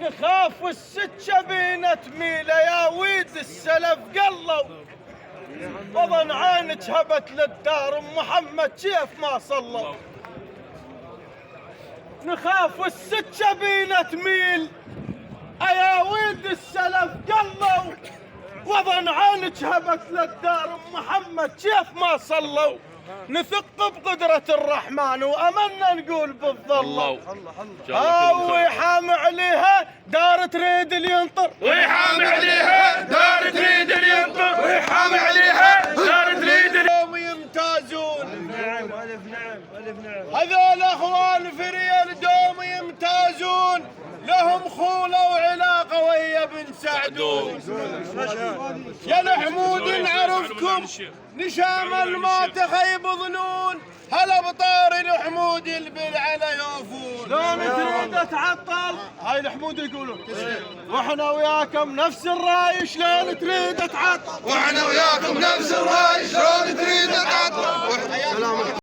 نخاف والسكة بينا تميل يا ويد السلف قلوا وظن عينك هبت للدار ام محمد كيف ما صلوا. نخاف والسكة بينا تميل يا ويد السلف قلوا وظن عينك هبت للدار ام محمد كيف ما صلوا. نثق بقدرة الرحمن وأمنا نقول بالظلوا. ويحام عليها دار تريد الينطر ويحام عليها دار تريد الينطر ويحام عليها دار تريد اليوم يمتازون. نعم ألف نعم ألف نعم. هذول أخوان في ريال دوم يمتازون لهم خولة وعلاقة ويا بن سعدون. يا الحمود نعرفكم نشامل ما تخيب ظنون هلا بطار الحمود البلعلى يوفون. لون تريد تعطل هاي الحمود يقولون واحنا وياكم نفس الراي شلون تريد تعطل واحنا وياكم نفس